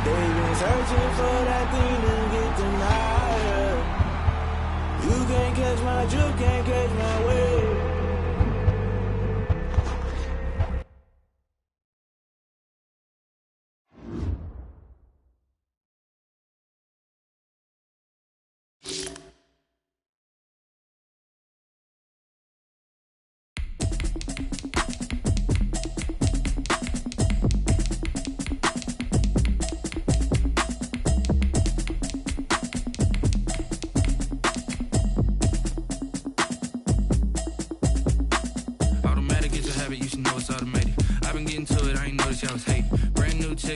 They been searching for that thing to get denied. You can't catch my drift, can't catch my wave.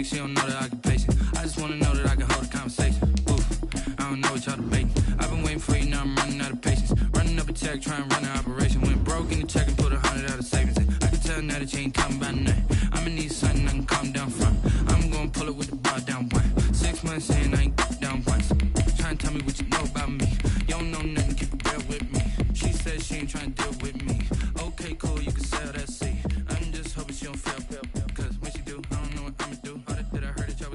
She don't know the occupation. I just wanna know that I can hold a conversation. Oof, I don't know what y'all debating. I've been waiting for you, now I'm running out of patience. Running up a check, trying to run an operation. Went broke in the check and put 100 out of savings in. I can tell now that you ain't talking about nothing. I'ma need something I can calm down from. I'm gonna pull it with the bar down one. 6 months in, I ain't down once. Trying to tell me what you know about me. You don't know nothing, keep it real with me. She said she ain't trying to deal with me. Okay, cool, you can sell that seat. I'm just hoping she don't fail. Cause when she do, I don't know what I'ma do.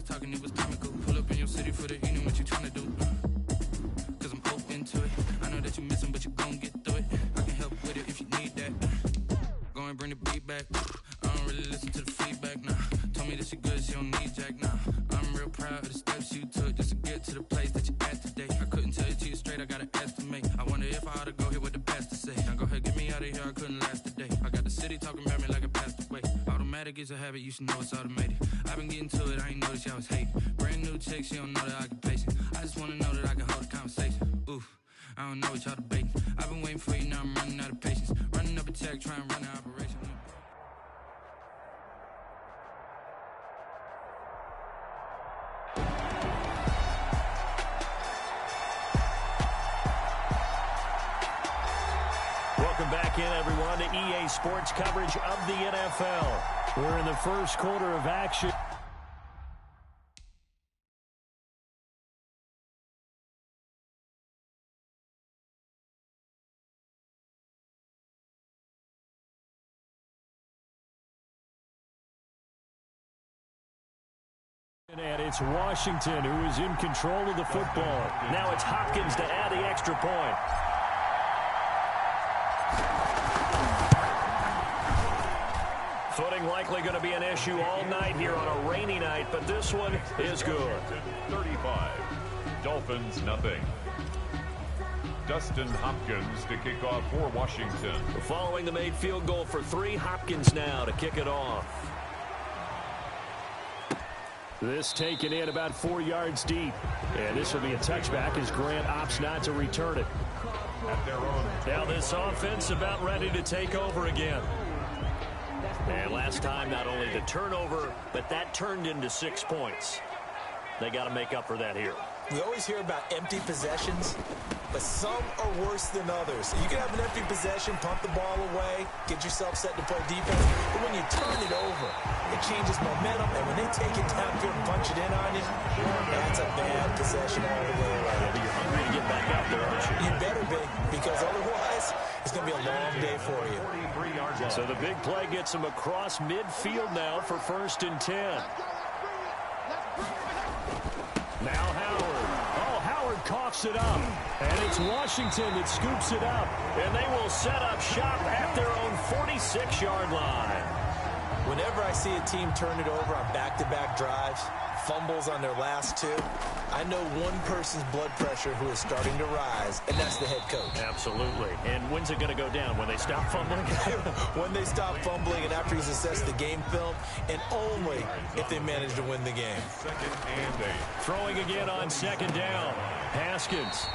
Talking, it was comical. Pull up in your city for the evening, what you trying to do? Cause I'm open to it. I know that you missing, but you gon' get through it. I can help with it if you need that. Go and bring the beat back. I don't really listen to the feedback, nah. Told me that she good, she don't need jack, nah. I'm real proud of the steps you took just to get to the place that you at today. I couldn't tell you to you straight, I gotta estimate. I wonder if I ought to go here with the best to say. Now go ahead, get me out of here, I couldn't last today. I got the city talking about me like I passed away. Automatic is a habit, you should know it's automated. I've been getting to it, I ain't noticed y'all was hating. Brand new chick, she don't know the occupation. I just wanna know that I can hold a conversation. Oof, I don't know what y'all debating. I've been waiting for you, now I'm running out of patience. Running up a check, trying to run an operation. Welcome back in, everyone, to EA Sports coverage of the NFL. We're in the first quarter of action. And it's Washington who is in control of the football. Now it's Hopkins to add the extra point. Footing likely going to be an issue all night here on a rainy night, but this one is good. 35. Dolphins, nothing. Dustin Hopkins to kick off for Washington. Following the made field goal for 3, Hopkins now to kick it off. This taken in about 4 yards deep. And this will be a touchback as Grant opts not to return it. At their own. Now this offense about ready to take over again. And last time, not only the turnover, but that turned into 6 points. They got to make up for that here. We always hear about empty possessions, but some are worse than others. You can have an empty possession, pump the ball away, get yourself set to play defense, but when you turn it over, it changes momentum, and when they take it downfield and punch it in on you, that's a bad possession all the way around. Yeah, you're hungry to get back out there, aren't you? You better be, because otherwise, it's going to be a long day for you. So the big play gets him across midfield now for 1st and 10. Now Howard. Oh, Howard coughs it up. And it's Washington that scoops it up. And they will set up shop at their own 46-yard line. Whenever I see a team turn it over on back-to-back drives, fumbles on their last 2, I know one person's blood pressure who is starting to rise, and that's the head coach. Absolutely. And when's it going to go down? When they stop fumbling? When they stop fumbling and after he's assessed the game film, and only if they manage to win the game. 2nd and 8. Throwing again on 2nd down. Haskins.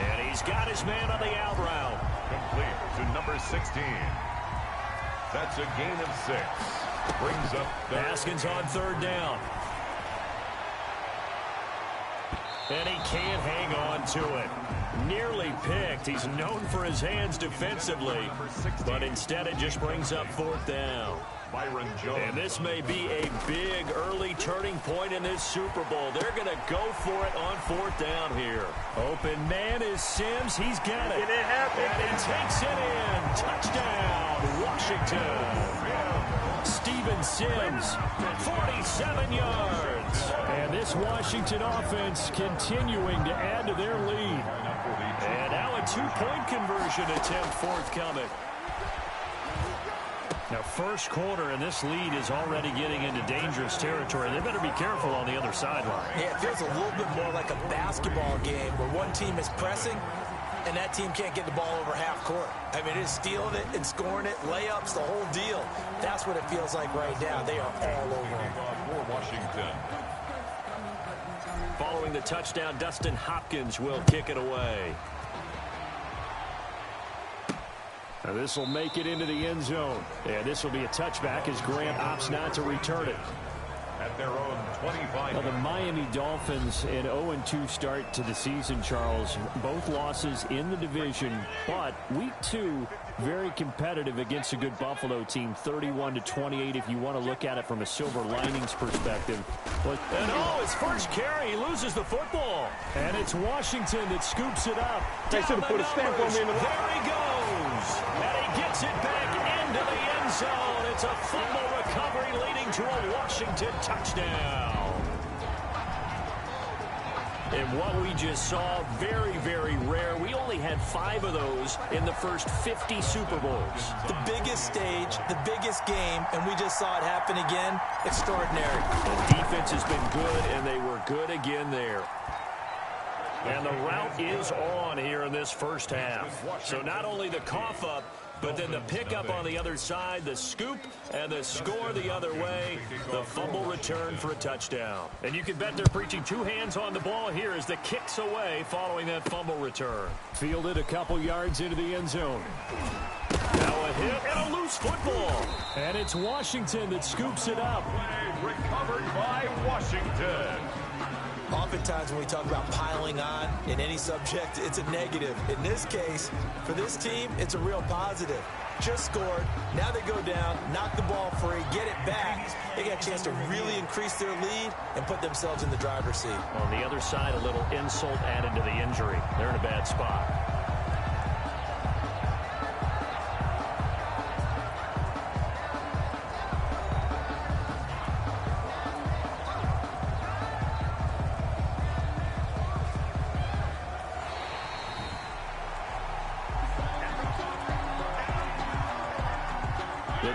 And he's got his man on the out route. Complete to number 16. That's a gain of 6. Brings up Haskins on 3rd down. And he can't hang on to it. Nearly picked. He's known for his hands defensively, but instead it just brings up 4th down. Byron Jones. And this may be a big early turning point in this Super Bowl. They're going to go for it on 4th down here. Open man is Sims. He's got it. And it happened. And he takes it in. Touchdown, Washington. Steven Sims, 47 yards. this Washington offense continuing to add to their lead. And now a two-point conversion attempt forthcoming. Now, first quarter, and this lead is already getting into dangerous territory. They better be careful on the other sideline. Yeah, it feels a little bit more like a basketball game where one team is pressing and that team can't get the ball over half court. I mean, it's stealing it and scoring it, layups, the whole deal. That's what it feels like right now. They are all over it. For Washington. Following the touchdown, Dustin Hopkins will kick it away. Now this will make it into the end zone. And this will be a touchback as Grant opts not to return it. At their own 25. Now the Miami Dolphins an 0-2 start to the season, Charles. Both losses in the division, but week 2 very competitive against a good Buffalo team, 31-28 if you want to look at it from a silver linings perspective. But his first carry, he loses the football. And it's Washington that scoops it up. They should have put a stamp on me in the line. There he goes. And he gets it back into the end zone. It's a fumble recovery leading to a Washington touchdown. And what we just saw, very, very rare. We only had 5 of those in the first 50 Super Bowls. The biggest stage, the biggest game, and we just saw it happen again. Extraordinary. The defense has been good, and they were good again there. And the route is on here in this first half. So not only the cough up, but then the pickup on the other side, the scoop, and the score the other way. The fumble return for a touchdown. And you can bet they're preaching 2 hands on the ball here as the kick's away following that fumble return. Fielded a couple yards into the end zone. Now a hit and a loose football. And it's Washington that scoops it up. Recovered by Washington. Oftentimes when we talk about piling on in any subject, it's a negative. In this case, for this team, it's a real positive. Just scored. Now they go down, knock the ball free, get it back. They got a chance to really increase their lead and put themselves in the driver's seat. On the other side, a little insult added to the injury. They're in a bad spot.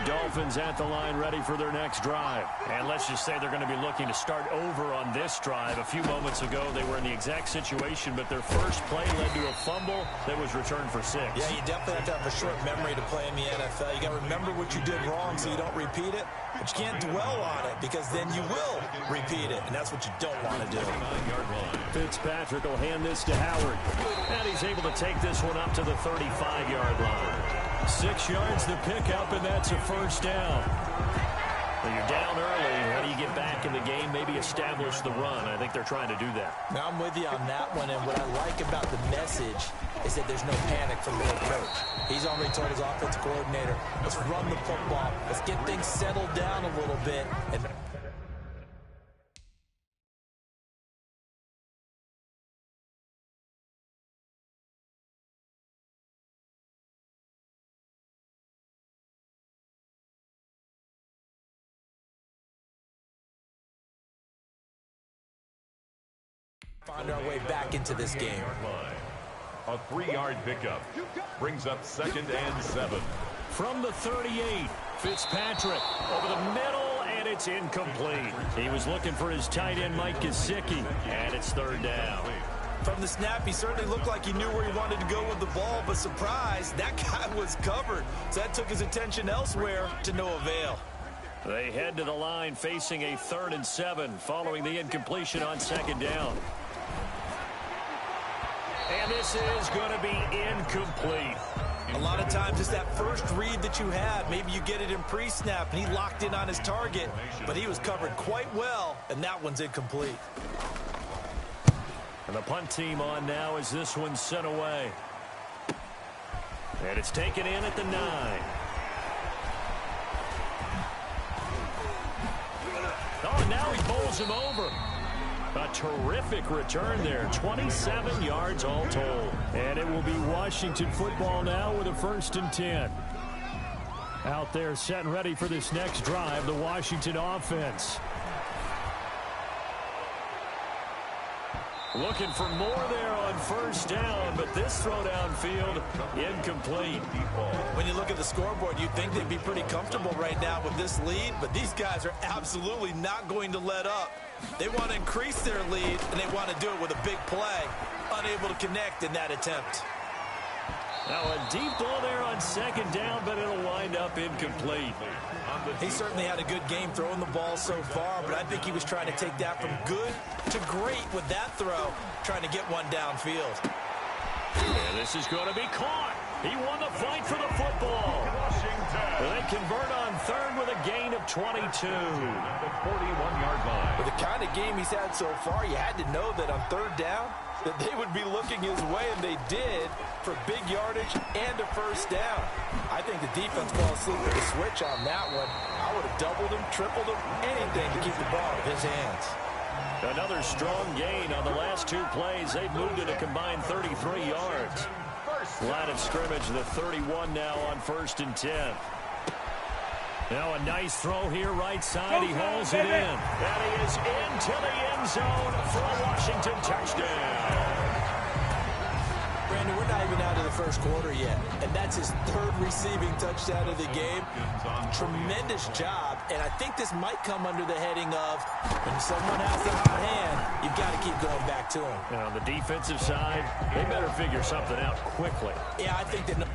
Dolphins at the line ready for their next drive. And let's just say they're going to be looking to start over on this drive. A few moments ago, they were in the exact situation, but their first play led to a fumble that was returned for 6. Yeah, you definitely have to have a short memory to play in the NFL. You got to remember what you did wrong so you don't repeat it, but you can't dwell on it because then you will repeat it, and that's what you don't want to do. Fitzpatrick will hand this to Howard, and he's able to take this one up to the 35-yard line. 6 yards to pick up, and that's a first down. Well, you're down early. How do you get back in the game? Maybe establish the run. I think they're trying to do that. Now, I'm with you on that one, and what I like about the message is that there's no panic from the head coach. He's already told his offensive coordinator, let's run the football. Let's get things settled down a little bit. And find our way back into this game. A 3-yard pickup brings up 2nd and 7. From the 38, Fitzpatrick over the middle, and it's incomplete. He was looking for his tight end, Mike Gesicki, and it's 3rd down. From the snap, he certainly looked like he knew where he wanted to go with the ball, but surprise, that guy was covered. So that took his attention elsewhere to no avail. They head to the line facing a 3rd and 7 following the incompletion on 2nd down. And this is going to be incomplete. A lot of times it's that first read that you have. Maybe you get it in pre-snap, and he locked in on his target, but he was covered quite well, and that one's incomplete. And the punt team on now as this one's sent away. And it's taken in at the 9. Oh, and now he bowls him over. A terrific return there. 27 yards all told. And it will be Washington football now with a 1st and 10. Out there set and ready for this next drive, the Washington offense. Looking for more there on first down, but this throw downfield incomplete. When you look at the scoreboard, you'd think they'd be pretty comfortable right now with this lead, but these guys are absolutely not going to let up. They want to increase their lead, and they want to do it with a big play. Unable to connect in that attempt. Now a deep ball there on second down, but it'll wind up incomplete. He certainly had a good game throwing the ball so far, but I think he was trying to take that from good to great with that throw, trying to get one downfield. And this is going to be caught. He won the fight for the football. They convert on third with a gain of 22. The 41-yard line. With the kind of game he's had so far, you had to know that on third down, that they would be looking his way, and they did, for big yardage and a first down. I think the defense fell asleep with the switch on that one. I would have doubled him, tripled him, anything to keep the ball in his hands. Another strong gain on the last two plays. They've moved it a combined 33 yards. Line of scrimmage, the 31 now on 1st and 10. Now a nice throw here right side. He hauls it in. And he is into the end zone for a Washington touchdown. Brandon, we're not even out of the first quarter yet, and that's his third receiving touchdown of the game. Tremendous job, and I think this might come under the heading of when someone has the hot hand, you've got to keep going back to him. And on the defensive side, they better figure something out quickly. Yeah, I think that...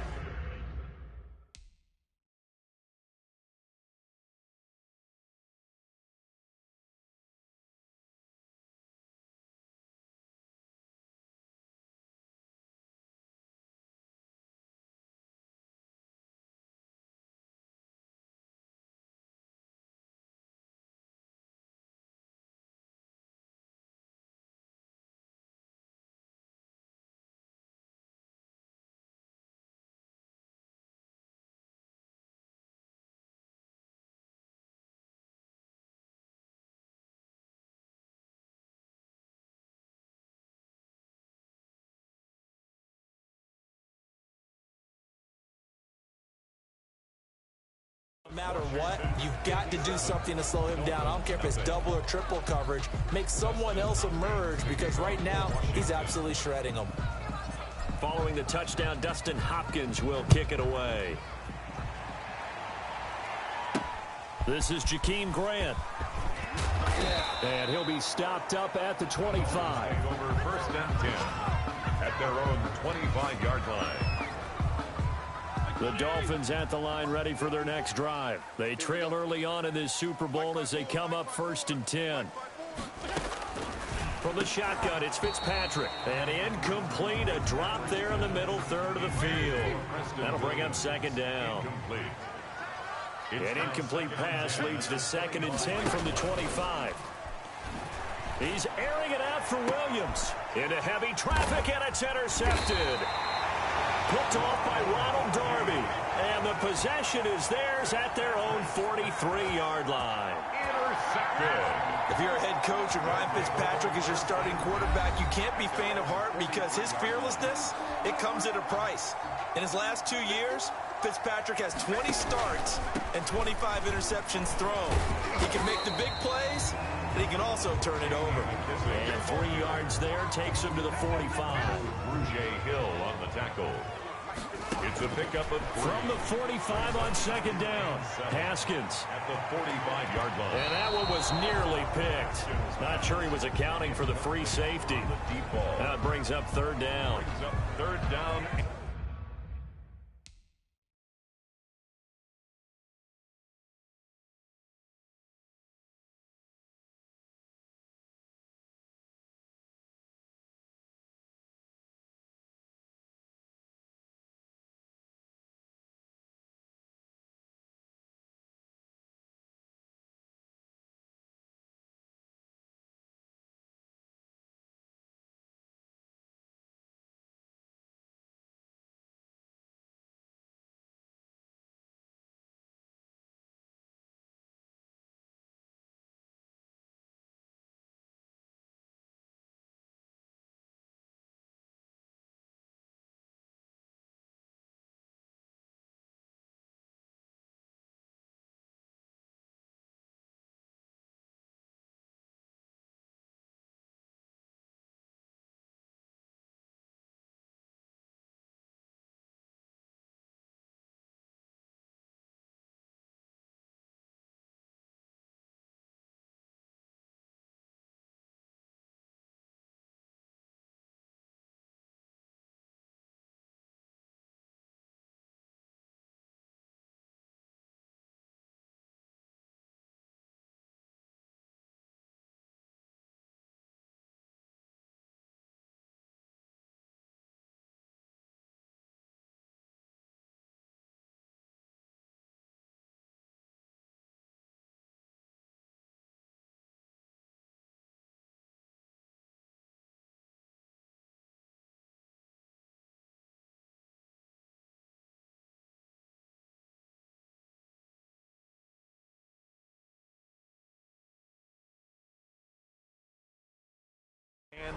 No matter what, you've got to do something to slow him down. I don't care if it's double or triple coverage. Make someone else emerge, because right now he's absolutely shredding them. Following the touchdown, Dustin Hopkins will kick it away. This is Jakeem Grant. And he'll be stopped up at the 25. Over 1st and 10 at their own 25-yard line. The Dolphins at the line, ready for their next drive. They trail early on in this Super Bowl as they come up 1st and 10. From the shotgun, it's Fitzpatrick. And incomplete, a drop there in the middle third of the field. That'll bring up 2nd down. An incomplete pass leads to 2nd and 10 from the 25. He's airing it out for Williams. Into heavy traffic, and it's intercepted. Picked off by Ronald Darby. And the possession is theirs at their own 43-yard line. Intercepted. If you're a head coach and Ryan Fitzpatrick is your starting quarterback, you can't be faint of heart, because his fearlessness, it comes at a price. In his last 2 years, Fitzpatrick has 20 starts and 25 interceptions thrown. He can make the big plays, and he can also turn it over. And 3 yards there takes him to the 45. Rouge Hill on the tackle. It's a pickup of 3. From the 45 on 2nd down. Haskins. At the 45-yard line. And that one was nearly picked. Not sure he was accounting for the free safety. Deep ball. Now it brings up 3rd down. Brings up 3rd down.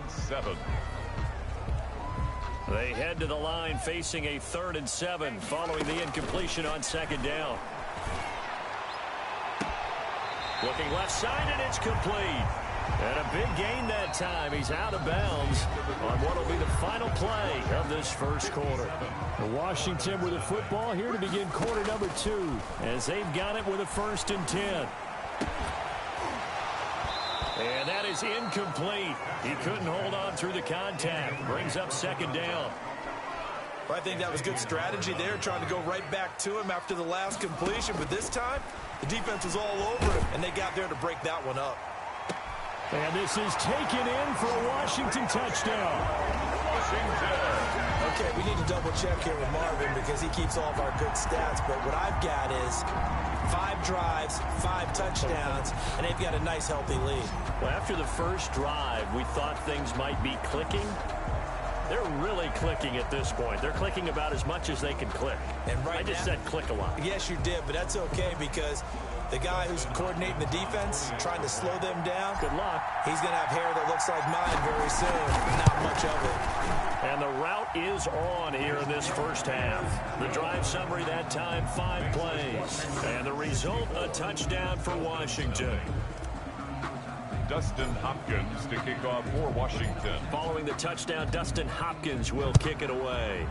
7. They head to the line facing a 3rd and 7 following the incompletion on 2nd down. Looking left side, and it's complete. And a big gain that time. He's out of bounds on what will be the final play of this first quarter. Washington with the football here to begin quarter number 2 as they've got it with a 1st and 10. And that is incomplete. He couldn't hold on through the contact. Brings up 2nd down. I think that was good strategy there, trying to go right back to him after the last completion. But this time, the defense was all over him, and they got there to break that one up. And this is taken in for a Washington touchdown. Okay, we need to double check here with Marvin because he keeps all of our good stats. But what I've got is 5 drives, 5 touchdowns, and they've got a nice, healthy lead. Well, after the first drive, we thought things might be clicking. They're really clicking at this point. They're clicking about as much as they can click. And right I just now, said click a lot. Yes, you did, but that's okay because the guy who's coordinating the defense, trying to slow them down, Good luck. he's going to have hair that looks like mine very soon. Not much of it. And the route is on here in this first half. The drive summary that time, 5 plays. And the result, a touchdown for Washington. Dustin Hopkins to kick off for Washington. Following the touchdown, Dustin Hopkins will kick it away.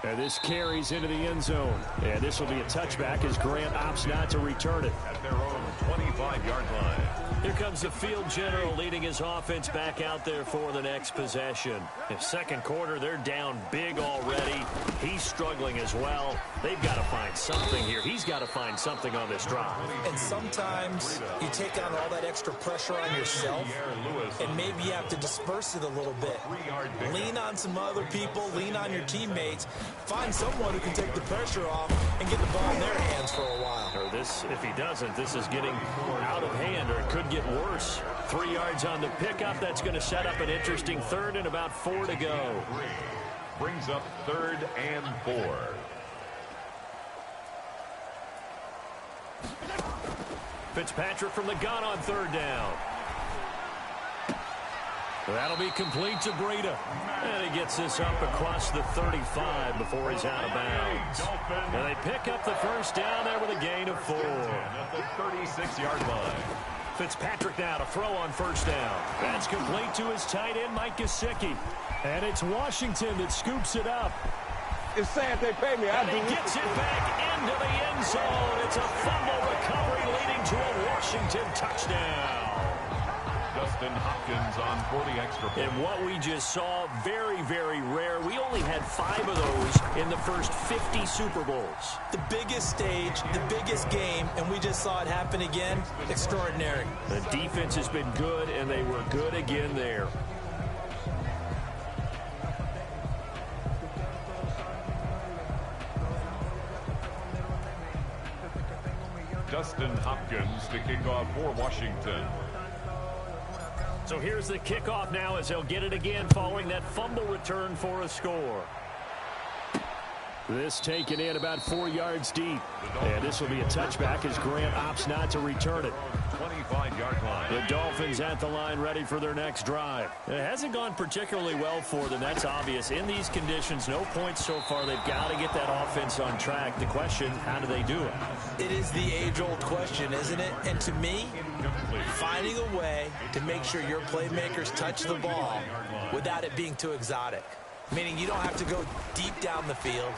And this carries into the end zone. And this will be a touchback as Grant opts not to return it. At their own 25-yard line. Here comes the field general leading his offense back out there for the next possession. In second quarter, they're down big already. He's struggling as well. They've got to find something here. He's got to find something on this drive. And sometimes you take on all that extra pressure on yourself, and maybe you have to disperse it a little bit. Lean on some other people, lean on your teammates. Find someone who can take the pressure off and get the ball in their hands for a while. Or this, if he doesn't, this is getting out of hand, or it could get worse. 3 yards on the pickup. That's going to set up an interesting 3rd and about 4 to go. Brings up 3rd and 4. Fitzpatrick from the gun on 3rd down. That'll be complete to Breida. And he gets this up across the 35 before he's out of bounds. And they pick up the first down there with a gain of 4. At the 36-yard line. Fitzpatrick now to throw on 1st down. That's complete to his tight end, Mike Gesicki. And it's Washington that scoops it up. It's sad they pay me. And he gets it back into the end zone. It's a fumble recovery leading to a Washington touchdown. Dustin Hopkins on for the extra point. And what we just saw, very, very rare. We only had 5 of those in the first 50 Super Bowls. The biggest stage, the biggest game, and we just saw it happen again. Extraordinary. The defense has been good, and they were good again there. Dustin Hopkins to kick off for Washington. So here's the kickoff now as they'll get it again following that fumble return for a score. This taken in about 4 yards deep. And this will be a touchback as Grant opts not to return it. 25-yard line. The Dolphins at the line ready for their next drive. It hasn't gone particularly well for them. That's obvious. In these conditions, no points so far. They've got to get that offense on track. The question, how do they do it? It is the age-old question, isn't it? And to me, finding a way to make sure your playmakers touch the ball without it being too exotic. Meaning you don't have to go deep down the field.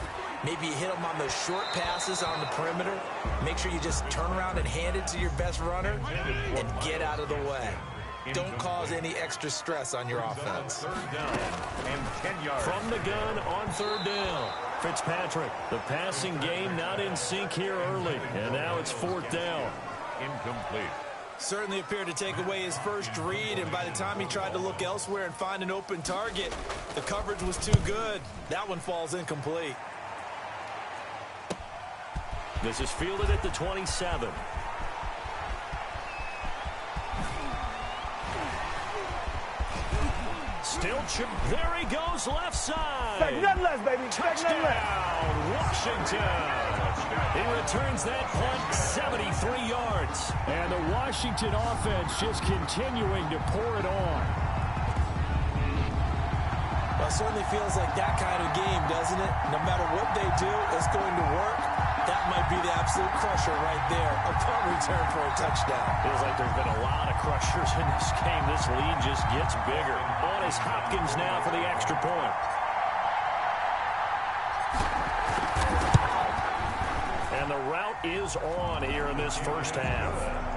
Maybe you hit them on those short passes on the perimeter. Make sure you just turn around and hand it to your best runner and get out of the way. Don't cause any extra stress on your offense. 3rd down and 10 yards. From the gun on 3rd down. Fitzpatrick, the passing game not in sync here early. And now it's 4th down. Incomplete. Certainly appeared to take away his first read, and by the time he tried to look elsewhere and find an open target, the coverage was too good. That one falls incomplete. This is fielded at the 27. Still chip. There he goes, left side. Take nothing less, baby. Take nothing less. Touchdown, Washington. He returns that punt 73 yards. And the Washington offense just continuing to pour it on. Well, it certainly feels like that kind of game, doesn't it? No matter what they do, it's going to work. That might be the absolute crusher right there. A punt return for a touchdown. Feels like there's been a lot of crushers in this game. This lead just gets bigger. On is Hopkins now for the extra point. And the route is on here in this first half.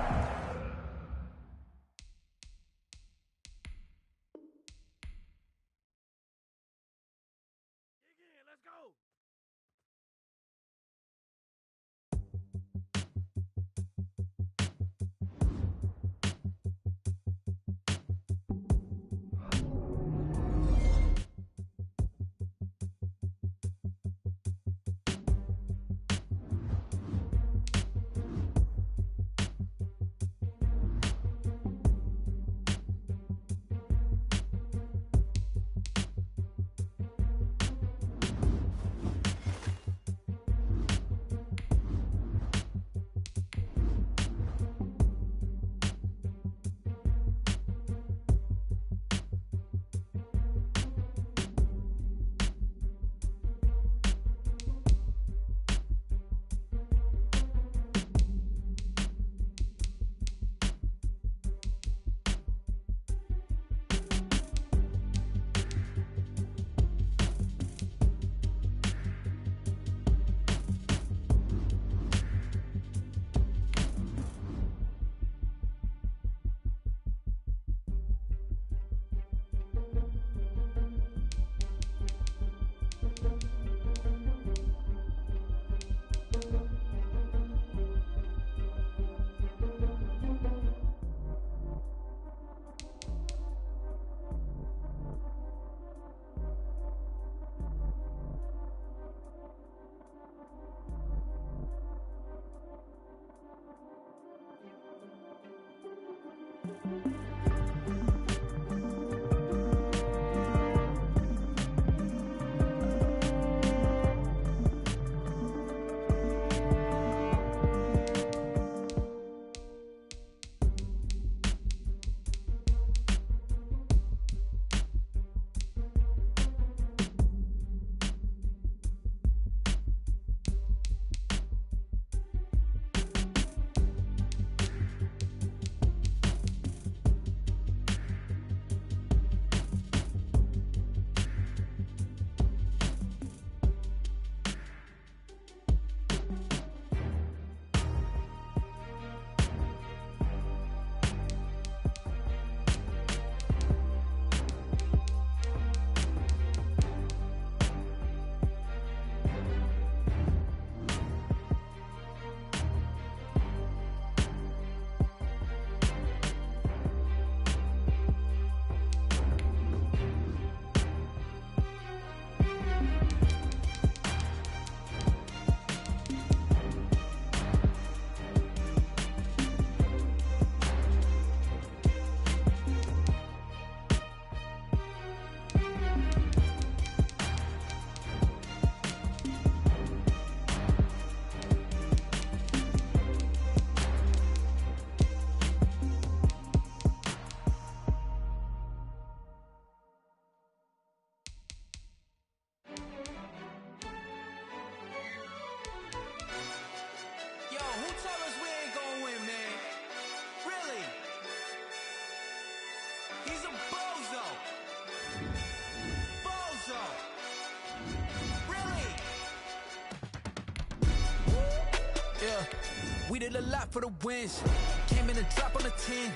We did a lot for the wins. Came in a drop on a 10.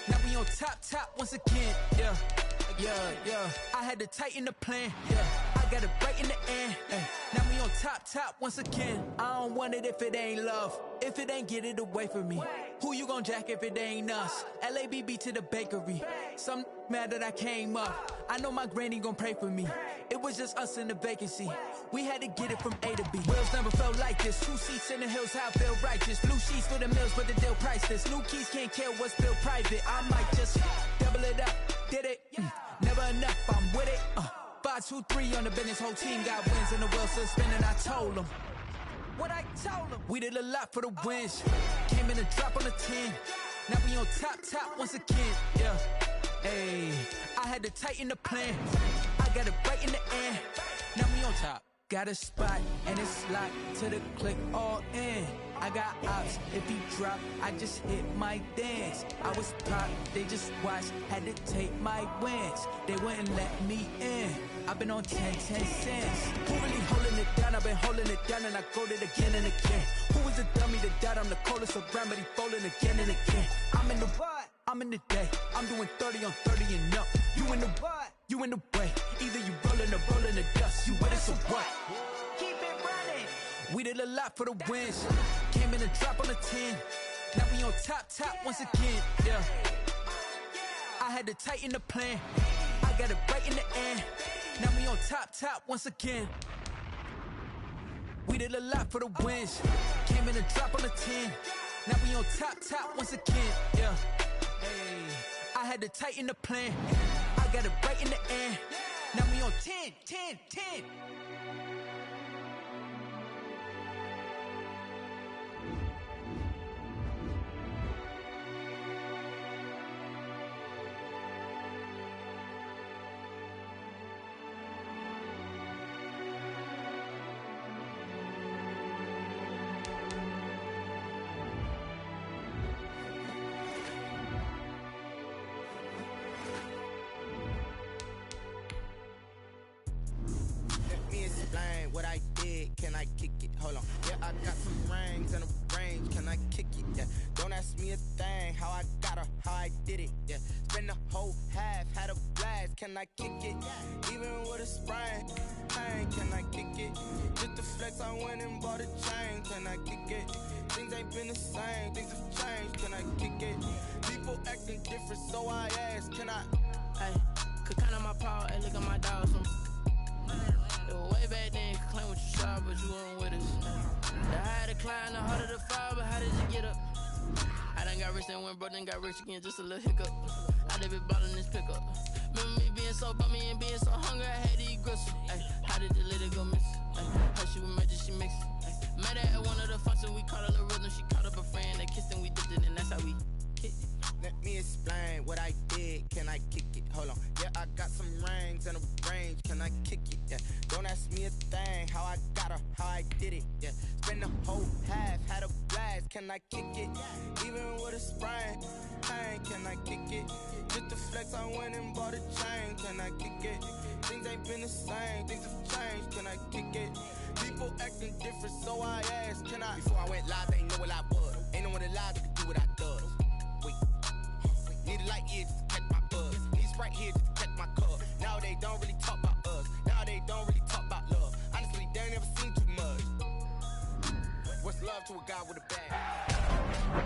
Now we on top once again. Yeah. I had to tighten the plan. Yeah, I got it right in the end. Now we on top once again. I don't want it if it ain't love. If it ain't, get it away from me. Who you gon' jack if it ain't us? LABB to the bakery. Some mad that I came up. I know my granny gon' pray for me. It was just us in the vacancy. We had to get it from A to B. Wheels never felt like this. 2 seats in the hills, how I feel righteous. Blue sheets for the mills, but the deal priceless. New keys can't kill what's still private. I might just double it up. Did it? Never enough, I'm with it. 5, 2, 3 on the business. Whole team got wins and the wheels still spinning. I told them. what I told them. We did a lot for the wins. Came in a drop on the 10. Now we on top once again. Yeah. Hey, I had to tighten the plan. I got it right in the end. Now we on top. Got a spot and it's locked to the click all in. I got ops, if he drop, I just hit my dance. I was pop, they just watched, had to take my wins. They wouldn't let me in. I've been on 10 cents. Who really holding it down? I've been holding it down and I go it again and again. Who was the dummy that died? I'm the coldest around, but he folding again and again. I'm in the what? I'm in the day. I'm doing 30 on 30 and up. You in the what? You in the way. Either you rolling or rolling the dust. You with us or what? Keep it running. We did a lot for the wins. Came in a drop on the 10. Now we on top once again. Yeah. I had to tighten the plan. I got it right in the end. Now we on top once again. We did a lot for the wins. Came in a drop on the 10. Now we on top once again. Yeah. Hey, I had to tighten the plan. I got it right in the end. Now we on 10. What I did, can I kick it? Hold on. Yeah, I got some rings and a range, can I kick it? Yeah, don't ask me a thing, how I got her, how I did it. Yeah, spend the whole half, had a blast, can I kick it? Even with a sprain, pain, can I kick it? Just the flex, I went and bought a chain, can I kick it? Things ain't been the same, things have changed, can I kick it? People acting different, so I ask, can I? Hey, could count on my power, hey, look at my dogs. It was way back then, you could claim what you saw, but you weren't with us. The higher the climb, the harder the fall, but how did you get up? I done got rich and went broke, then got rich again, just a little hiccup. I done been ballin' this pickup. Remember me being so bummy and being so hungry, I had to eat gristle. Ay, how did the lady go miss? How she was magic, she mixed. Met her at one of the functions, we caught a little rhythm, she caught up a friend, they kissed and we dipped it, and that's how we kicked it. Let me explain what I did, can I kick it? Hold on, yeah, I got some rings and a range, can I kick it? Yeah, don't ask me a thing, how I got her, how I did it. Yeah, spend the whole half, had a blast, can I kick it? Even with a sprain, pain, can I kick it? Just the flex, I went and bought a chain, can I kick it? Things ain't been the same, things have changed, can I kick it? People acting different, so I asked, can I? Before I went live, they ain't know what I was. Ain't no one alive that could do what I does. Need a light here just to catch my buzz. Need Sprite here just to catch my cup. Now they don't really talk about us. Now they don't really talk about love. Honestly, they ain't never seen too much. What's love to a guy with a bag?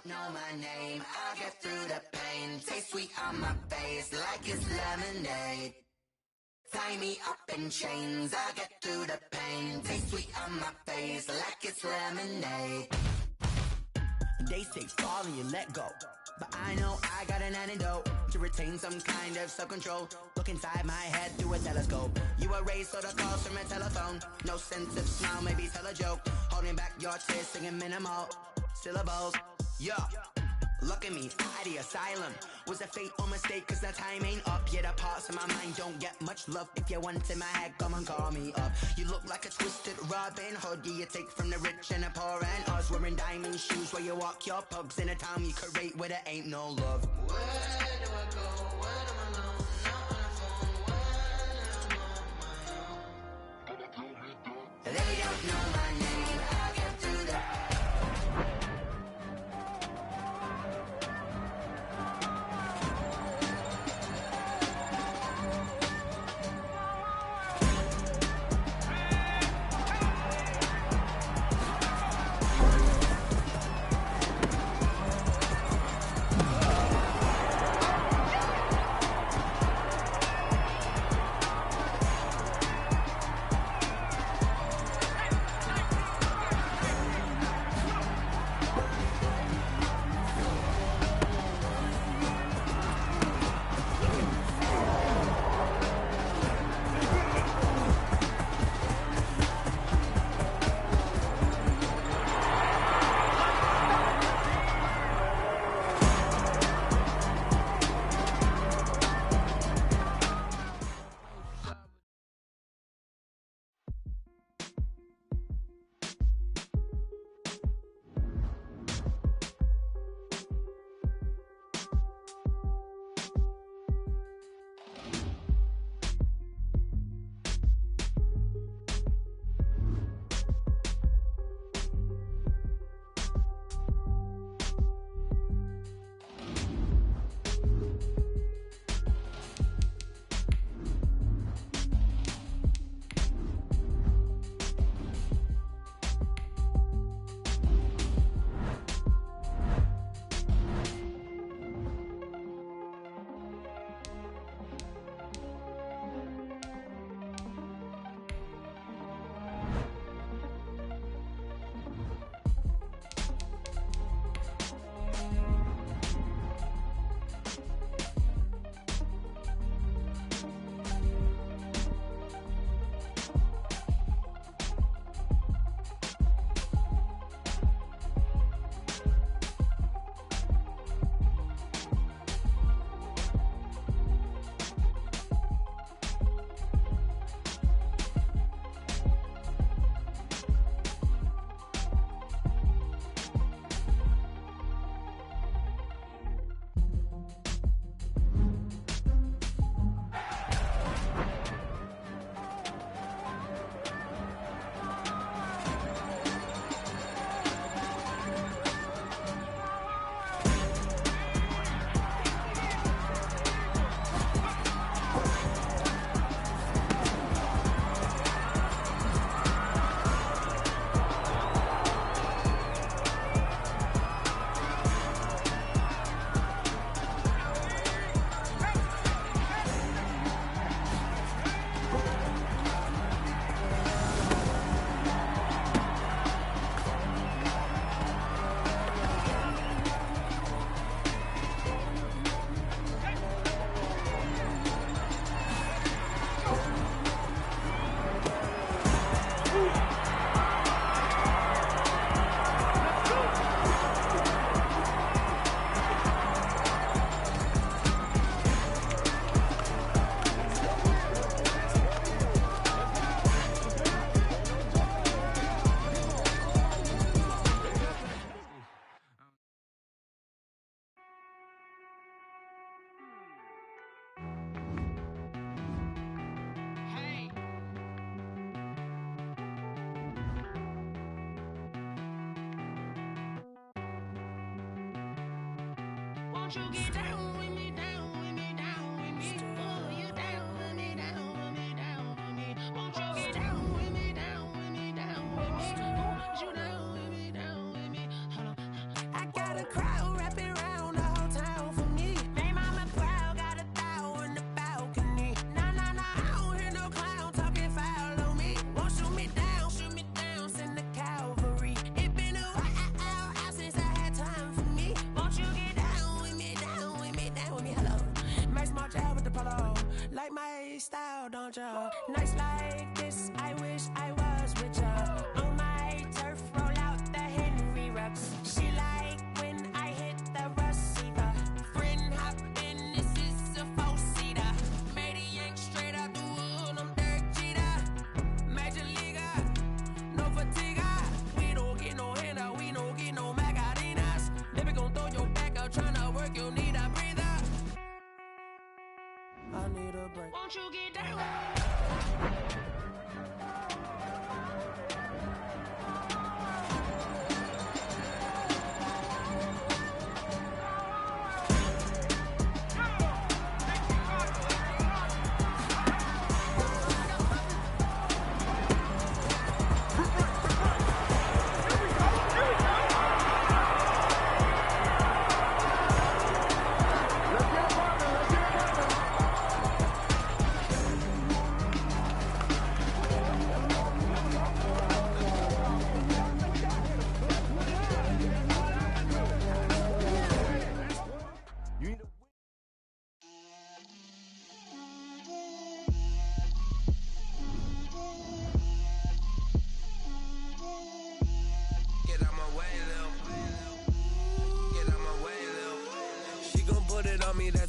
Know my name, I'll get through the pain. Taste sweet on my face like it's lemonade. Tie me up in chains, I'll get through the pain. Taste sweet on my face like it's lemonade. They say fall and you let go, but I know I got an antidote to retain some kind of self-control. Look inside my head through a telescope. You erase all the calls from a telephone. No sense of smile, maybe tell a joke. Holding back your tears, singing minimal syllables. Yeah, Look at me, out of the asylum. Was a fate or mistake, cause the time ain't up. Yeah, the parts of my mind don't get much love. If you want in my head, come and call me up. You look like a twisted Robin Hood. Yeah, you take from the rich and the poor and us. Wearing diamond shoes where you walk your pugs in a town you create where there ain't no love. Where do I go? Where do I know? Not on the phone, when I'm on my own. They don't know my name, I'll get through that. Won't you get down with me, down with me, down with me? Oh, you down with me, down with me, down with me. Won't you get down with me, down with me, down with me? Oh, you down with me, down with me? Hold on. I got a crowd wrapping around the whole town for me. Made mama proud, got a thou in the balcony. Nah, nah, nah, I don't hear no clown talking foul on me. Won't shoot me down, send the cavalry. It been a while since I had time for me. Won't you get down with me, down with me, down with me? Hello. Max March out with the polo. Like my style, don't ya? Nights like this, I wish I was with ya. On my turf, roll out the Henry Rux. She like when I hit the rush.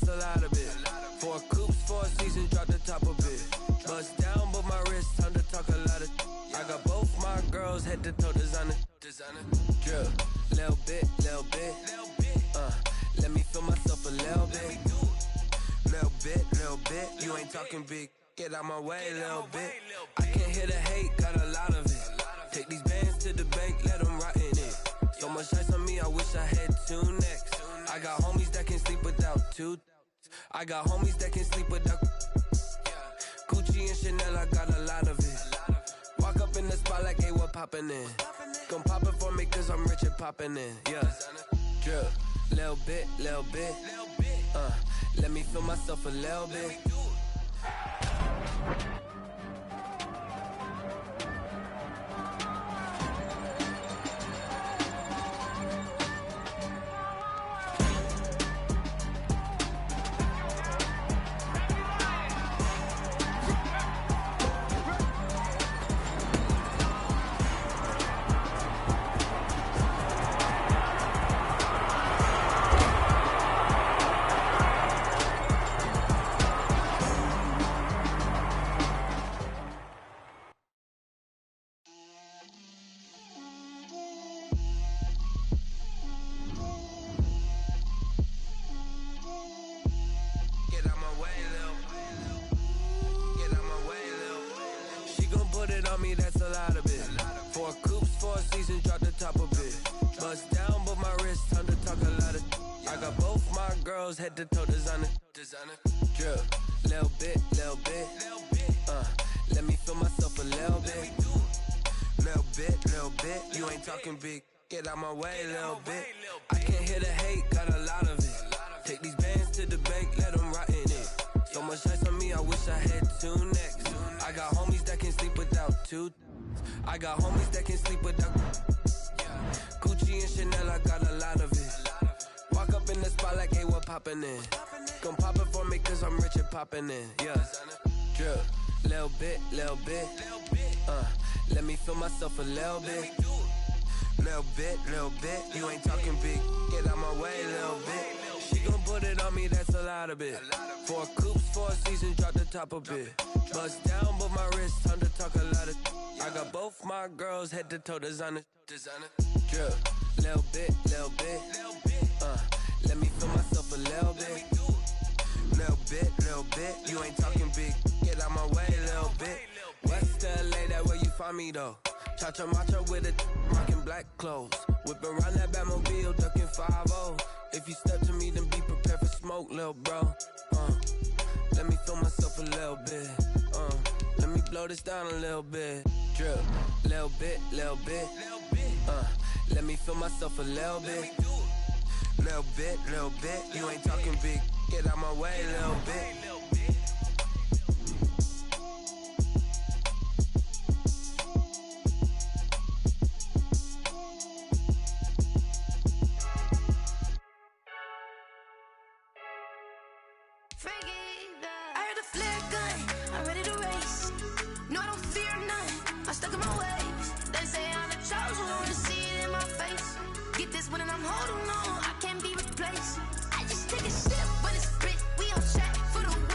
a lot of it. 4 coops, 4 seasons, drop the top a bit. Bust down, but my wrist, time to talk a lot of. I got both my girls head to toe designer. Drip, little bit, let me feel myself a little bit. Little bit, you ain't talking big. Get out my way, little bit. I can't hear the hate, got a lot of it. Take these bands to the bank, let them rot in it. So much ice on me, I wish I had 2 necks. I got homies that can sleep without 2. I got homies that can sleep without Gucci and Chanel, I got a lot of it. Walk up in the spot like, hey, what poppin' in? Gon' pop it for me cause I'm rich and poppin' in, yeah. Drip, little bit, let me feel myself a little bit. That's a lot of it. 4 coops, 4 seasons, drop the top a bit. Bust down, but my wrist, time to talk a lot of. I got both my girls head to toe designer. Drip, little bit, let me feel myself a little bit. Little bit, you ain't talking big. Get out my way, little bit. I can't hear the hate, got a lot of it. Take these bands to the bank, let them rot in it. So much ice on me, I wish I had 2 necks. I got homies that can sleep without 2. I got homies that can sleep without Gucci and Chanel, I got a lot of it. Walk up in the spot like, hey, what poppin' in? Gon' pop it for me cause I'm rich and poppin' in, yeah. Drip, little bit, let me feel myself a little bit. Little bit, you ain't talking big. Get out my way, little bit. She gon' put it on me, that's a lot of it. 4 coops, 4 seasons, drop the top a bit. Bust down, but my wrist, time to talk a lot of. I got both my girls head to toe designer. Drip, little bit, let me feel myself a little bit. Little bit, you ain't talking big. Get out my way, little bit. West LA, that where you find me though. Cha-cha matcha with a rockin' black clothes. Whip around that Batmobile, duckin' 5-0. If you step to me, then be prepared for smoke, lil' bro. Let me feel myself a little bit. Let me blow this down a little bit. Drip, little bit, let me feel myself a little bit. Little bit, you ain't talking big. Get out my way, little bit. I heard the flare gun, I'm ready to race. No, I don't fear none, I'm stuck in my ways. They say I'm the chosen one, to see it in my face. Get this one and I'm holding on, I can't be replaced. I just take a sip, but it's spit, we on track for the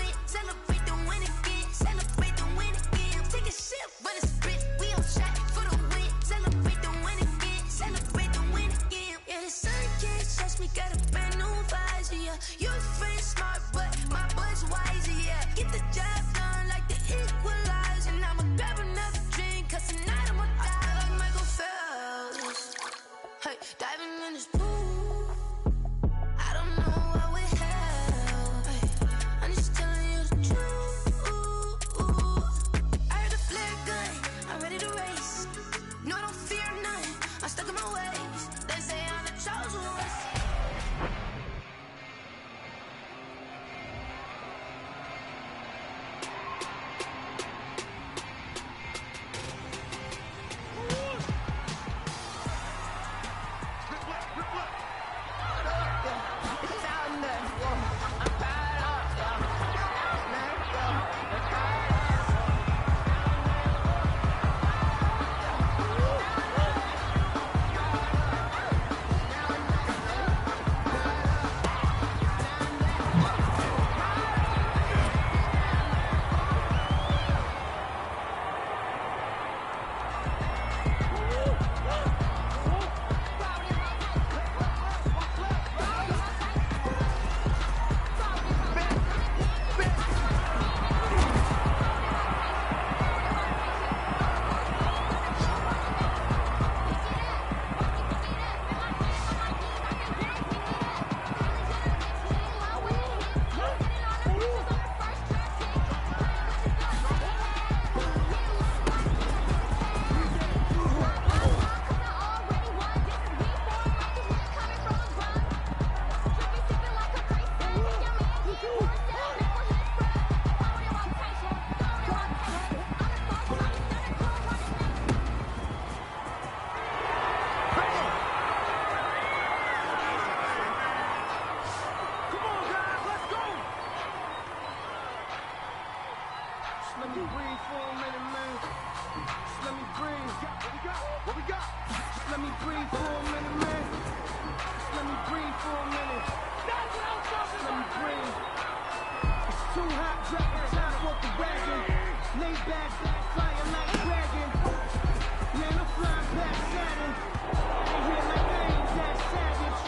for a minute, man. Just let me breathe. What we got? Just let me breathe for a minute, man. Just let me breathe for a minute. Just let me breathe. It's too hot, drop the top off the wagon. Lay back, flying like dragon. Man, I'm flying past Saturn. Ain't here like I ain't that savage.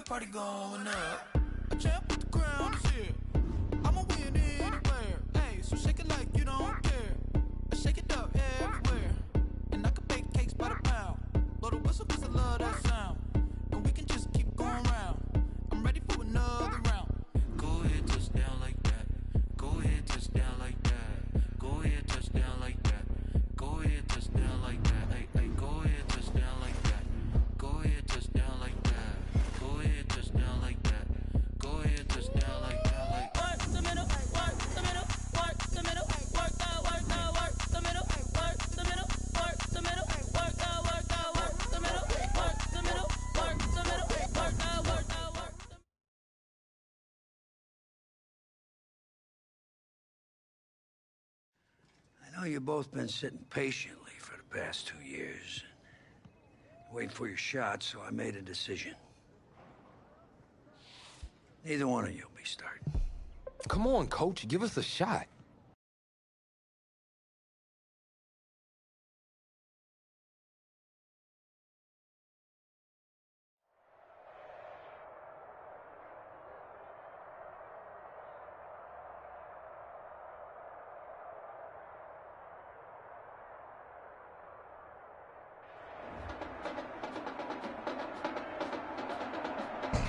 Party going up. A champ with the crown is here. I'ma win anywhere. Hey, so shake it like you don't care. I shake it up everywhere. And I can bake cakes by the pound. Blow the whistle 'cause I love that sound. And we can just keep going round. I'm ready for another round. Go ahead, touch down like that. Go ahead, touch down like that. Go ahead, touch down like that. Go ahead, touch down like that. Hey, hey, go ahead, touch down like that. Go ahead, touch down like that. Go ahead, touch down like that. Go ahead, touch down like that. Like work the middle, work the middle, work the middle, work the middle, work the middle, work the middle, work the middle, work the middle, work the middle, work the. I know you've both been sitting patiently for the past 2 years. Waiting for your shot, so I made a decision. Neither one of you will be starting. Come on, coach. Give us a shot.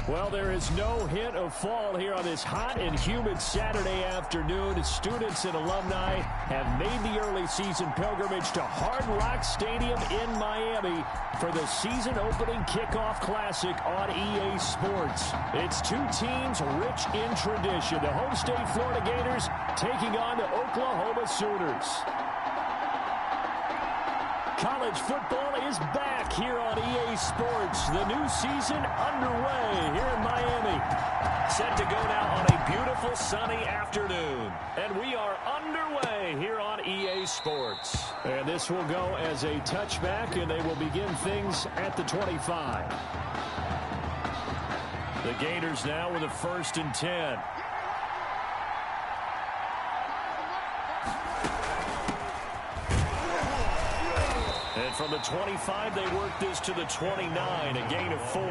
Well, there is no hint of fall here on this hot and humid Saturday afternoon. Students and alumni have made the early season pilgrimage to Hard Rock Stadium in Miami for the season-opening kickoff classic on EA Sports. It's two teams rich in tradition. The home state Florida Gators taking on the Oklahoma Sooners. College football is back here on EA Sports. The new season underway here in Miami. Set to go now on a beautiful sunny afternoon. And we are underway here on EA Sports. And this will go as a touchback, and they will begin things at the 25. The Gators now with a 1st and 10. And from the 25, they work this to the 29, a gain of 4.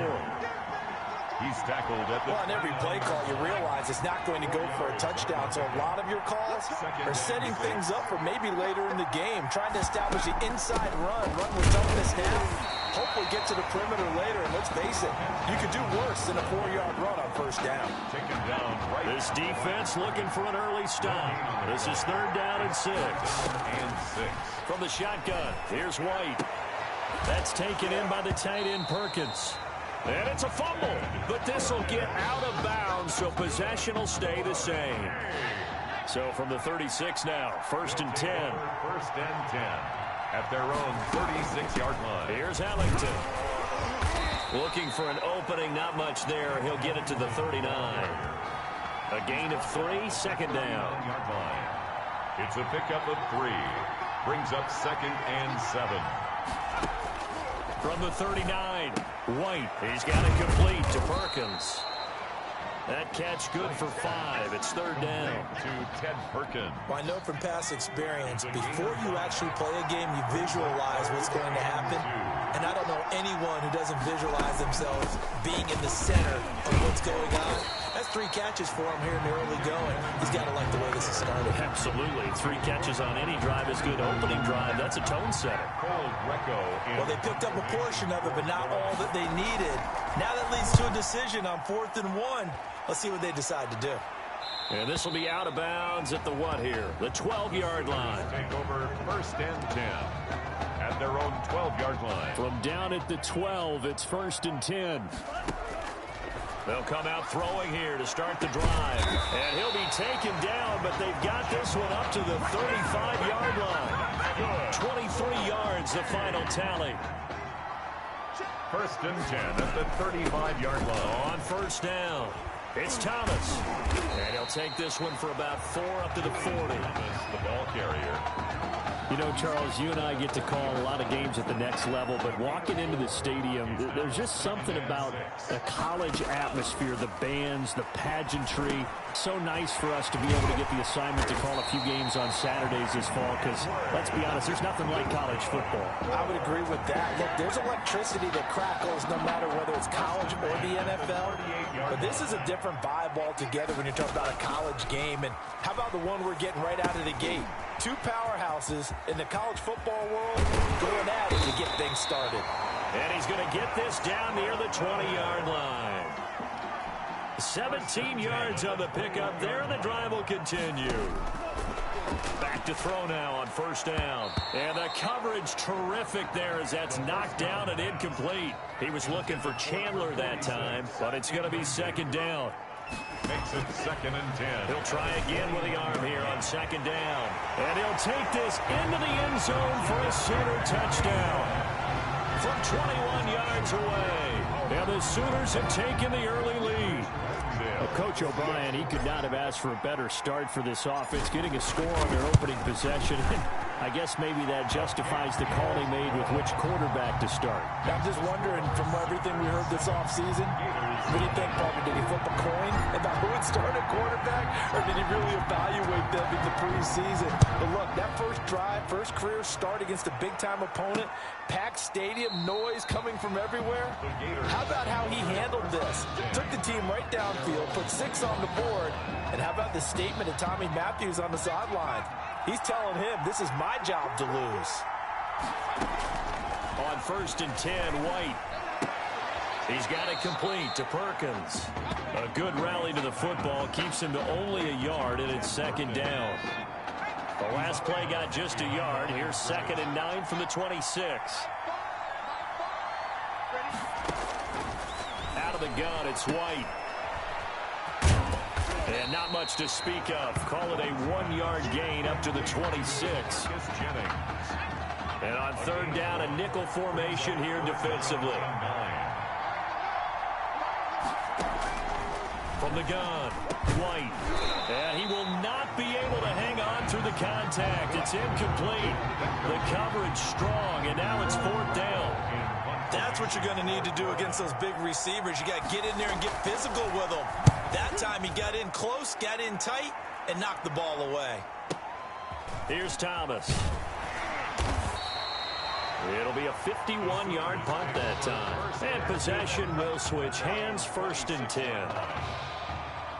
He's tackled at the... Well, on every play call, you realize it's not going to go for a touchdown. So a lot of your calls are setting things up for maybe later in the game, trying to establish the inside run with toughness now. Hopefully get to the perimeter later. And let's face it, you could do worse than a 4-yard run on first down. Taken down right. This defense looking for an early stop. This is 3rd down and 6. From the shotgun, here's White. That's taken in by the tight end Perkins. And it's a fumble, but this will get out of bounds, so possession will stay the same. So from the 36 now, 1st and 10. 1st and 10 at their own 36-yard line. Here's Ellington. Looking for an opening, not much there. He'll get it to the 39. A gain of 3, 2nd down. It's a pickup of 3. Brings up 2nd and 7. From the 39, White. He's got it complete to Perkins. That catch good for 5. It's 3rd down. To Ted Perkins. Well, I know from past experience, before you actually play a game, you visualize what's going to happen. And I don't know anyone who doesn't visualize themselves being in the center of what's going on. That's 3 catches for him here in the early going. He's got to like the way this has started. Absolutely. 3 catches on any drive is good. Opening drive, that's a tone setter. Well, they picked up a portion of it, but not all that they needed. Now that leads to a decision on 4th and 1. Let's see what they decide to do. And this will be out of bounds at the what here? The 12-yard line. Take over 1st and 10 at their own 12-yard line. From down at the 12, it's 1st and 10. They'll come out throwing here to start the drive. And he'll be taken down, but they've got this one up to the 35-yard line. 23 yards, the final tally. 1st and 10 at the 35-yard line. On 1st down, it's Thomas. And he'll take this one for about 4 up to the 40. The ball carrier. You know, Charles, you and I get to call a lot of games at the next level, but walking into the stadium, there's just something about the college atmosphere, the bands, the pageantry. So nice for us to be able to get the assignment to call a few games on Saturdays this fall, because let's be honest, there's nothing like college football. I would agree with that. Look, there's electricity that crackles no matter whether it's college or the NFL, but this is a different vibe altogether when you're talking about a college game. And how about the one we're getting right out of the gate? 2 powerhouses in the college football world going at it to get things started. And he's going to get this down near the 20-yard line. 17 yards on the pickup there, and the drive will continue. Back to throw now on 1st down. And the coverage terrific there as that's knocked down and incomplete. He was looking for Chandler that time, but it's going to be 2nd down. Makes it 2nd and 10. He'll try again with the arm here on 2nd down. And he'll take this into the end zone for a Sooner touchdown. From 21 yards away. And the Sooners have taken the early lead. Well, Coach O'Brien, he could not have asked for a better start for this offense, getting a score on their opening possession. I guess maybe that justifies the call he made with which quarterback to start. I'm just wondering, from everything we heard this offseason, what do you think, Parker? Did he flip a coin about who would start at quarterback, or did he really evaluate them in the preseason? But look, that first drive, first career start against a big-time opponent, packed stadium, noise coming from everywhere. How about how he handled this? Took the team right downfield, put 6 on the board, and how about the statement of Tommy Matthews on the sideline? He's telling him, this is my job to lose. On 1st and 10, White. He's got it complete to Perkins. A good rally to the football keeps him to only a yard, and it's 2nd down. The last play got just a yard. Here's 2nd and 9 from the 26. Out of the gun, it's White. And not much to speak of. Call it a 1-yard gain up to the 26. And on 3rd down, a nickel formation here defensively. From the gun, White. And he will not be able to hang on through the contact. It's incomplete. The coverage strong, and now it's 4th down. That's what you're going to need to do against those big receivers. You got to get in there and get physical with them. That time he got in close, got in tight, and knocked the ball away. Here's Thomas. It'll be a 51-yard punt that time. And possession will switch hands, 1st and 10.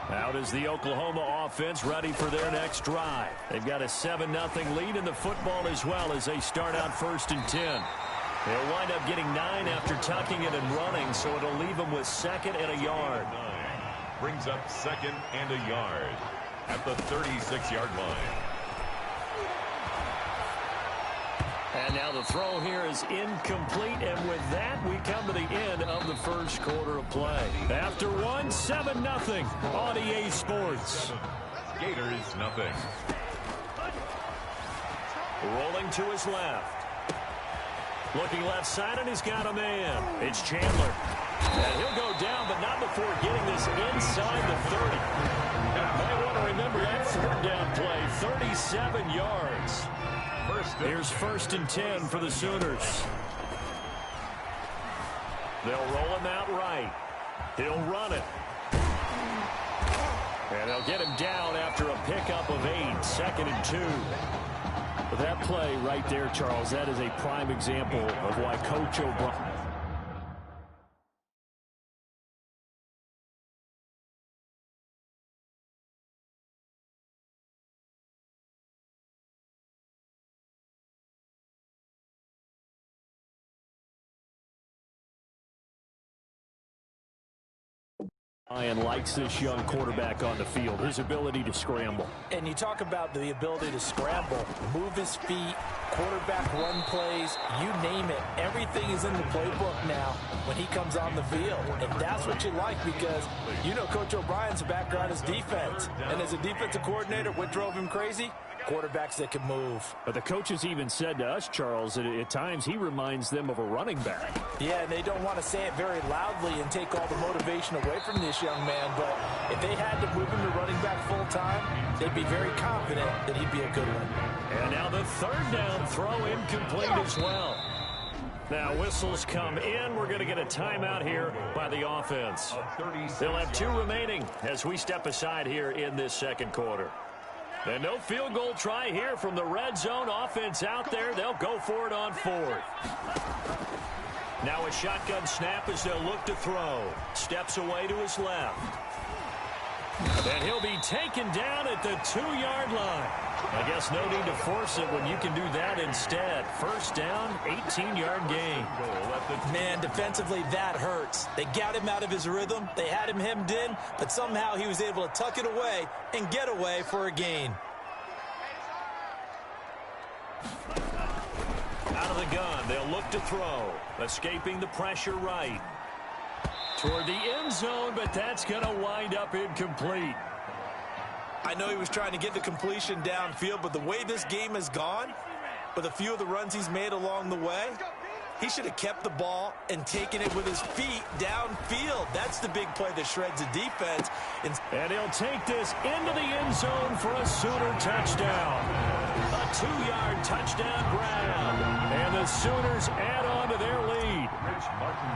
Out is the Oklahoma offense ready for their next drive. They've got a 7-0 lead in the football as well as they start out 1st and 10. They'll wind up getting 9 after tucking it and running, so it'll leave them with 2nd and a yard. Brings up 2nd and a yard at the 36-yard line. And now the throw here is incomplete, and with that, we come to the end of the first quarter of play. After one, 7-0 on EA Sports. Gators nothing. Rolling to his left. Looking left side, and he's got a man. It's Chandler. And he'll go down, but not before getting this inside the 30. Might want to remember that 4th down play, 37 yards. Here's 1st and 10 for the Sooners. They'll roll him out right. He'll run it. And they'll get him down after a pickup of 8, 2nd and 2. But that play right there, Charles, that is a prime example of why Coach O'Brien... Ryan likes this young quarterback on the field, his ability to scramble. And you talk about the ability to scramble, move his feet, quarterback run plays, you name it. Everything is in the playbook now when he comes on the field. And that's what you like because, you know, Coach O'Brien's background is defense. And as a defensive coordinator, what drove him crazy? Quarterbacks that can move. But the coaches even said to us, Charles, that at times he reminds them of a running back. Yeah, and they don't want to say it very loudly and take all the motivation away from this young man, but if they had to move him to running back full time, they'd be very confident that he'd be a good one. And now the 3rd down throw incomplete as well. Now whistles come in. We're going to get a timeout here by the offense. They'll have 2 remaining as we step aside here in this 2nd quarter. And no field goal try here from the red zone. Offense out there. They'll go for it on 4th. Now a shotgun snap as they'll look to throw. Steps away to his left. And he'll be taken down at the 2-yard line. I guess no need to force it when you can do that instead. 1st down, 18-yard gain. Man, defensively, that hurts. They got him out of his rhythm. They had him hemmed in, but somehow he was able to tuck it away and get away for a gain. Out of the gun, they'll look to throw. Escaping the pressure right. Toward the end zone, but that's going to wind up incomplete. I know he was trying to get the completion downfield, but the way this game has gone, with a few of the runs he's made along the way, he should have kept the ball and taken it with his feet downfield. That's the big play that shreds the defense. And he'll take this into the end zone for a Sooner touchdown. A 2-yard touchdown grab. And the Sooners add on to their lead.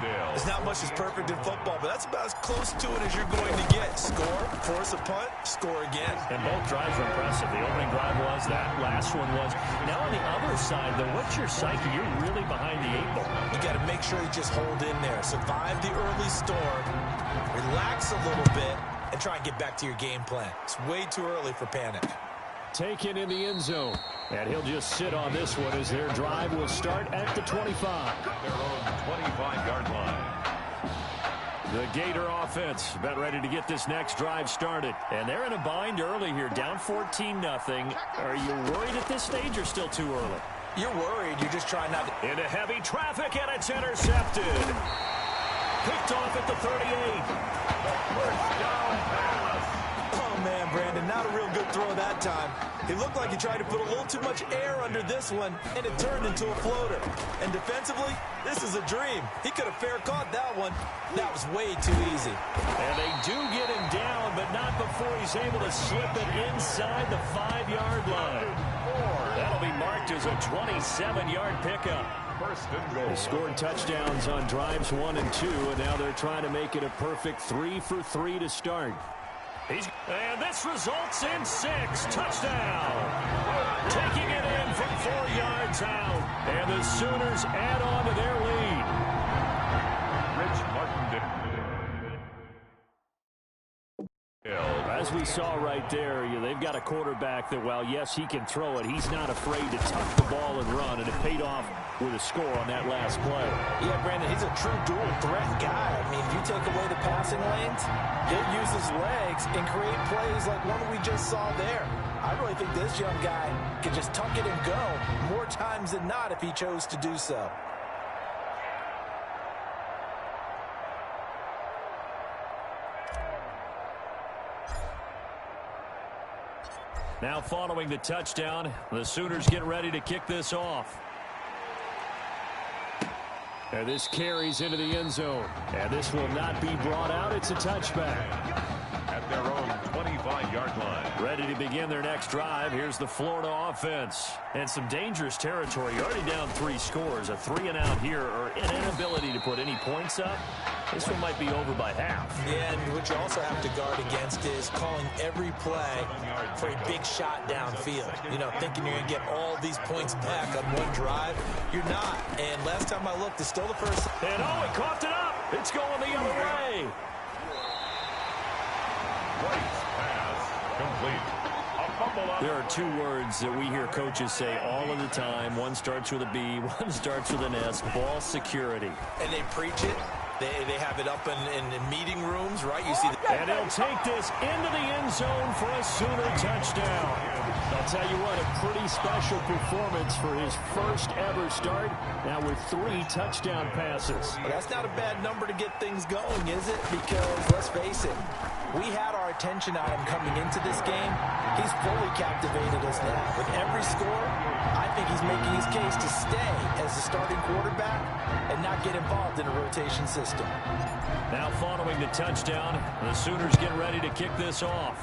There's not much that's perfect in football, but that's about as close to it as you're going to get. Score, force a punt, score again. And both drives were impressive. The opening drive was, that last one was. Now on the other side, though, what's your psyche? You're really behind the 8 ball. You got to make sure you just hold in there. Survive the early storm, relax a little bit, and try and get back to your game plan. It's way too early for panic. Taken in the end zone. And he'll just sit on this one as their drive will start at the 25. Their own 25-yard line. The Gator offense about ready to get this next drive started. And they're in a bind early here, down 14-0. Are you worried at this stage or still too early? You're worried. You're just trying not to... Into heavy traffic, and it's intercepted. Picked off at the 38. First down pass. Oh, man, Brandon, not a real good throw that time. He looked like he tried to put a little too much air under this one, and it turned into a floater. And defensively, this is a dream. He could have fair caught that one. That was way too easy. And they do get him down, but not before he's able to slip it inside the 5-yard line. That'll be marked as a 27-yard pickup. First and goal. They scored touchdowns on drives 1 and 2, and now they're trying to make it a perfect 3 for 3 to start. And this results in 6. Touchdown. Taking it in from 4 yards out. And the Sooners add on to their lead. Rich Martindale. As we saw right there, they've got a quarterback that, while, yes, he can throw it, he's not afraid to tuck the ball and run, and it paid off with a score on that last play. Yeah, Brandon, he's a true dual threat guy. I mean, if you take away the passing lanes, he'll use his legs and create plays like one we just saw there. I really think this young guy could just tuck it and go more times than not if he chose to do so. Now following the touchdown, the Sooners get ready to kick this off. And this carries into the end zone. And this will not be brought out. It's a touchback. At their own 25-yard line. Ready to begin their next drive. Here's the Florida offense. And some dangerous territory. You're already down 3 scores. A 3-and-out here, or an inability to put any points up. This one might be over by half. Yeah, and what you also have to guard against is calling every play for a big shot downfield. You know, thinking you're going to get all these points back on one drive. You're not. And last time I looked, it's still the first. And oh, it coughed it up. It's going the other way. White's pass complete. There are 2 words that we hear coaches say all of the time. One starts with a B, one starts with an S. Ball security. And they preach it. They have it up in meeting rooms, right? You see, and he'll take this into the end zone for a Sooner touchdown. I'll tell you what, a pretty special performance for his first ever start. Now with 3 touchdown passes. Well, that's not a bad number to get things going, is it? Because let's face it, we had our attention on him coming into this game. He's fully captivated us now. With every score, I think he's making his case to stay as the starting quarterback and not get involved in a rotation system. Now following the touchdown, the Sooners get ready to kick this off.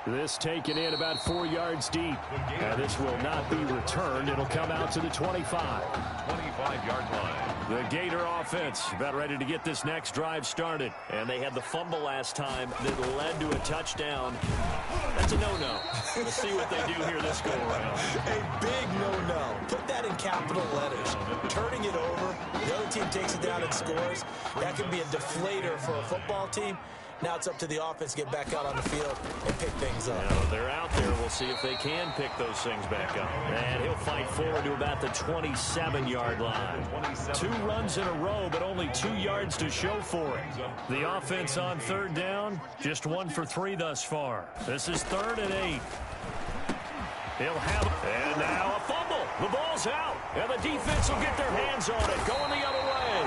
This taken in about 4 yards deep. And this will not be returned. It'll come out to the 25. 25-yard line. The Gator offense about ready to get this next drive started. And they had the fumble last time that led to a touchdown. That's a no-no. We'll see what they do here this go-around. A big no-no. Put that in capital letters. Turning it over, the other team takes it down and scores. That could be a deflator for a football team. Now it's up to the offense to get back out on the field and pick things up. Now they're out there. We'll see if they can pick those things back up. And he'll fight forward to about the 27-yard line. 2 runs in a row, but only 2 yards to show for it. The offense on 3rd down, just 1 for 3 thus far. This is 3rd and 8. He'll have it. And now a fumble. The ball's out. And the defense will get their hands on it. Going the other way.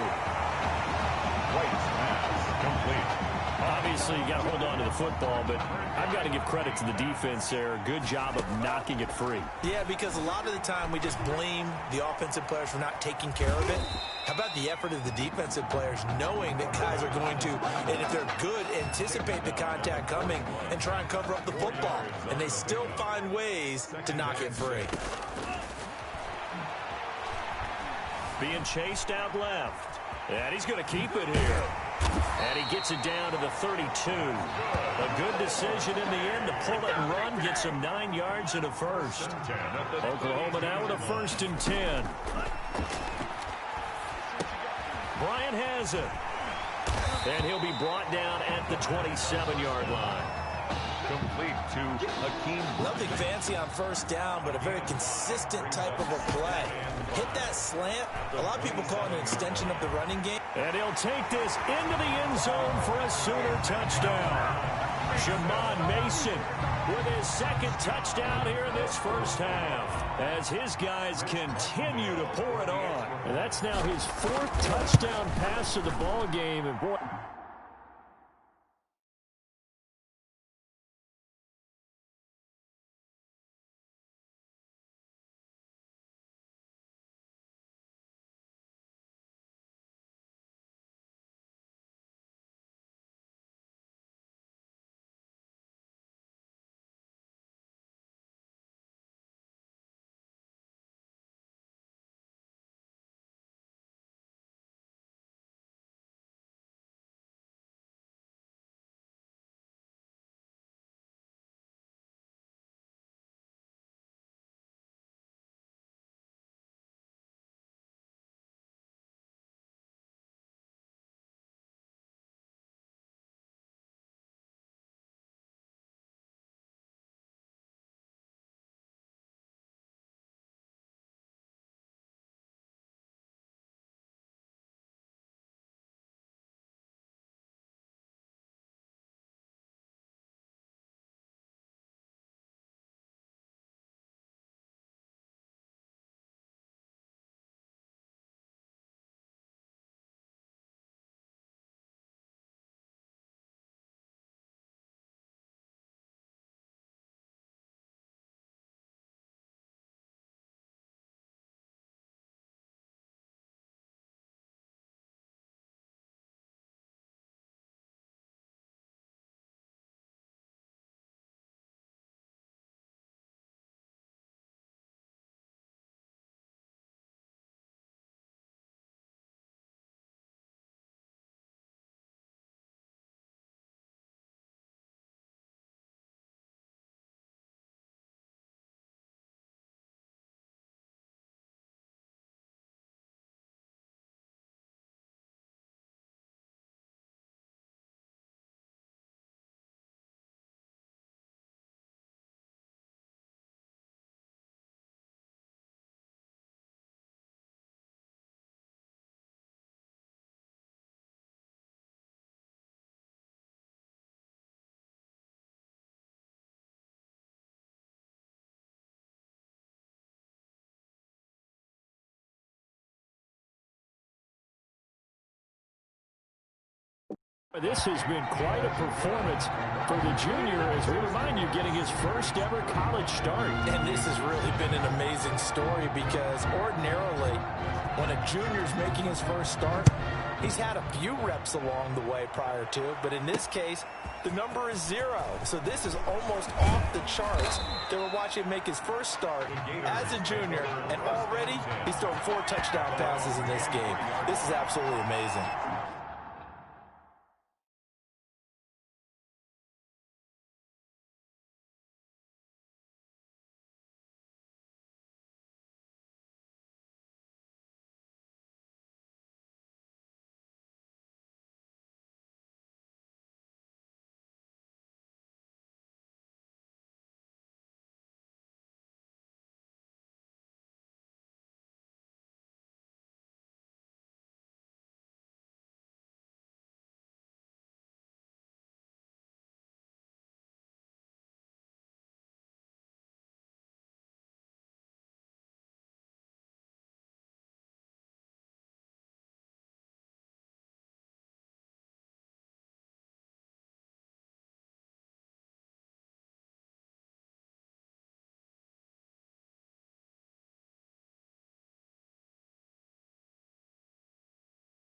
White's pass complete. Obviously, you got to hold on to the football, but I've got to give credit to the defense there. Good job of knocking it free. Yeah, because a lot of the time we just blame the offensive players for not taking care of it. How about the effort of the defensive players knowing that guys are going to, and if they're good, anticipate the contact coming and try and cover up the football. And they still find ways to knock it free. Being chased out left. And he's going to keep it here. And he gets it down to the 32. A good decision in the end to pull it and run. Gets him 9 yards and a first. Oklahoma now with a 1st and 10. Bryant has it. And he'll be brought down at the 27-yard line. Complete to Hakeem. Nothing fancy on 1st down, but a very consistent type of a play. Hit that slant. A lot of people call it an extension of the running game. And he'll take this into the end zone for a Sooner touchdown. Jamon Mason with his 2nd touchdown here in this first half. As his guys continue to pour it on. And that's now his 4th touchdown pass of the ball game. And boy, This has been quite a performance for the junior, as we remind you, getting his first ever college start. And this has really been an amazing story because ordinarily, when a junior's making his first start, he's had a few reps along the way prior to, but in this case, the number is 0. So this is almost off the charts. They were watching him make his first start as a junior, and already he's thrown 4 touchdown passes in this game. This is absolutely amazing.